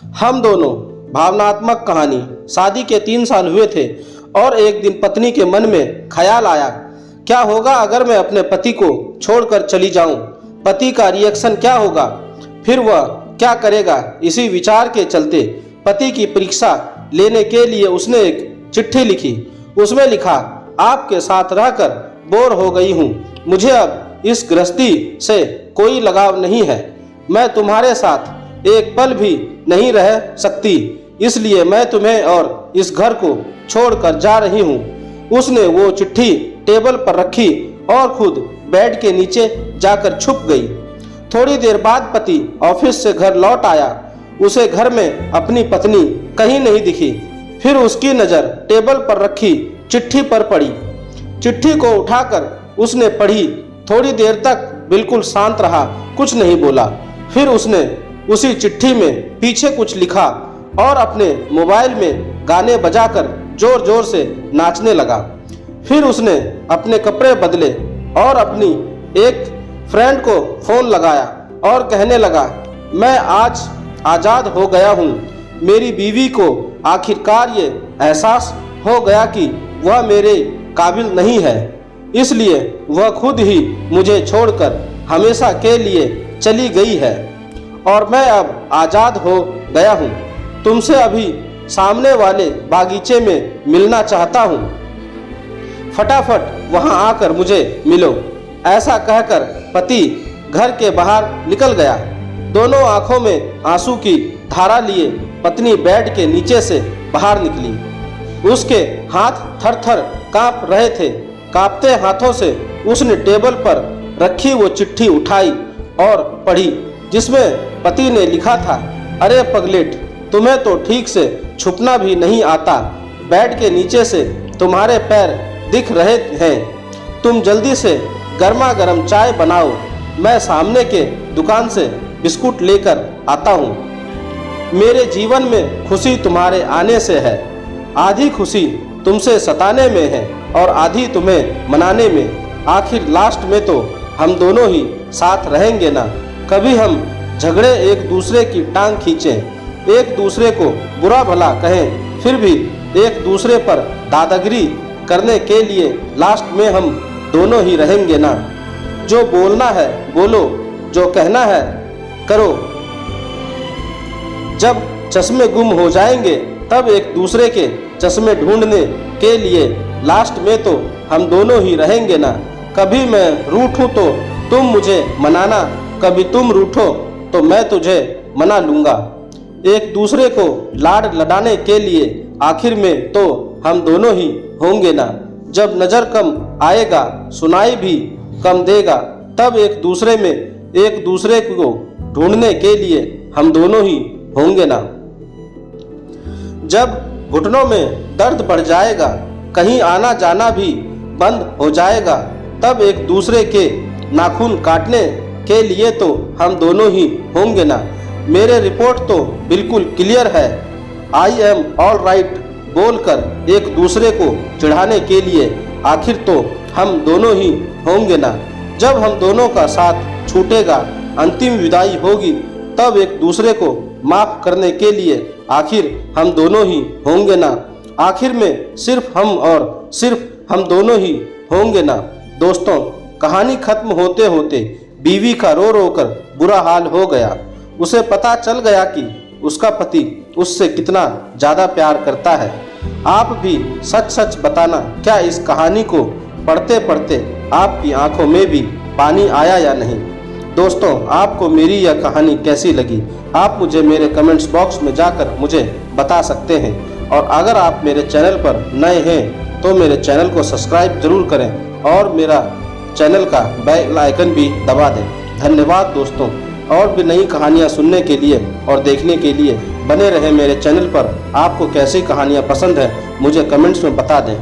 हम दोनों भावनात्मक कहानी। शादी के 3 साल हुए थे और एक दिन पत्नी के मन में ख्याल आया, क्या होगा अगर मैं अपने पति को छोड़कर चली जाऊं? पति का रिएक्शन क्या होगा? फिर वह क्या करेगा? इसी विचार के चलते पति की परीक्षा लेने के लिए उसने एक चिट्ठी लिखी। उसमें लिखा, आपके साथ रहकर बोर हो गई हूँ। मुझे अब इस गृहस्थी से कोई लगाव नहीं है। मैं तुम्हारे साथ एक पल भी नहीं रह सकती, इसलिए मैं तुम्हें और इस घर को छोड़कर जा रही हूँ। उसने वो चिट्ठी टेबल पर रखी और खुद बेड के नीचे जाकर छुप गई। थोड़ी देर बाद पति ऑफिस से घर लौट आया। उसे घर में अपनी पत्नी कहीं नहीं दिखी। फिर उसकी नज़र टेबल पर रखी चिट्ठी पर पड़ी। चिट्ठी को उठाकर उसने पढ़ी। थोड़ी देर तक बिल्कुल शांत रहा, कुछ नहीं बोला। फिर उसने उसी चिट्ठी में पीछे कुछ लिखा और अपने मोबाइल में गाने बजाकर जोर जोर से नाचने लगा। फिर उसने अपने कपड़े बदले और अपनी एक फ्रेंड को फोन लगाया और कहने लगा, मैं आज आज़ाद हो गया हूँ। मेरी बीवी को आखिरकार ये एहसास हो गया कि वह मेरे काबिल नहीं है, इसलिए वह खुद ही मुझे छोड़कर हमेशा के लिए चली गई है और मैं अब आज़ाद हो गया हूँ। तुमसे अभी सामने वाले बागीचे में मिलना चाहता हूँ। फटाफट वहाँ आकर मुझे मिलो। ऐसा कहकर पति घर के बाहर निकल गया। दोनों आंखों में आंसू की धारा लिए पत्नी बेड के नीचे से बाहर निकली। उसके हाथ थर-थर कांप रहे थे। कांपते हाथों से उसने टेबल पर रखी वो चिट्ठी उठाई और पढ़ी, जिसमें पति ने लिखा था, अरे पगलेट, तुम्हें तो ठीक से छुपना भी नहीं आता। बेड के नीचे से तुम्हारे पैर दिख रहे हैं। तुम जल्दी से गर्मा गर्म चाय बनाओ। मैं सामने के दुकान से बिस्कुट लेकर आता हूँ। मेरे जीवन में खुशी तुम्हारे आने से है। आधी खुशी तुमसे सताने में है और आधी तुम्हें मनाने में। आखिर लास्ट में तो हम दोनों ही साथ रहेंगे ना। कभी हम झगड़े एक दूसरे की टांग खींचें, एक दूसरे को बुरा भला कहें, फिर भी एक दूसरे पर दादागिरी करने के लिए लास्ट में हम दोनों ही रहेंगे ना। जो बोलना है बोलो, जो कहना है करो। जब चश्मे गुम हो जाएंगे तब एक दूसरे के चश्मे ढूंढने के लिए लास्ट में तो हम दोनों ही रहेंगे ना। कभी मैं रूठूं तो तुम मुझे मनाना, कभी तुम रूठो तो मैं तुझे मना लूँगा। एक दूसरे को लाड लडाने के लिए आखिर में तो हम दोनों ही होंगे ना। जब नज़र कम आएगा, सुनाई भी कम देगा, तब एक दूसरे में एक दूसरे को ढूंढने के लिए हम दोनों ही होंगे ना। जब घुटनों में दर्द बढ़ जाएगा, कहीं आना जाना भी बंद हो जाएगा, तब एक दूसरे के नाखून काटने के लिए तो हम दोनों ही होंगे ना। मेरे रिपोर्ट तो बिल्कुल क्लियर है। आई एम ऑल राइट बोलकर एक दूसरे को चिढ़ाने के लिए आखिर तो हम दोनों ही होंगे ना। जब हम दोनों का साथ छूटेगा, अंतिम विदाई होगी, तब एक दूसरे को माफ़ करने के लिए आखिर हम दोनों ही होंगे ना। आखिर में सिर्फ हम और सिर्फ हम दोनों ही होंगे ना। दोस्तों, कहानी खत्म होते होते बीवी का रो रो कर बुरा हाल हो गया। उसे पता चल गया कि उसका पति उससे कितना ज़्यादा प्यार करता है। आप भी सच सच बताना, क्या इस कहानी को पढ़ते पढ़ते आपकी आंखों में भी पानी आया या नहीं? दोस्तों, आपको मेरी यह कहानी कैसी लगी? आप मुझे मेरे कमेंट्स बॉक्स में जाकर मुझे बता सकते हैं। और अगर आप मेरे चैनल पर नए हैं तो मेरे चैनल को सब्सक्राइब जरूर करें और मेरा चैनल का बेल आइकन भी दबा दें। धन्यवाद दोस्तों। और भी नई कहानियाँ सुनने के लिए और देखने के लिए बने रहें मेरे चैनल पर। आपको कैसी कहानियाँ पसंद है मुझे कमेंट्स में बता दें।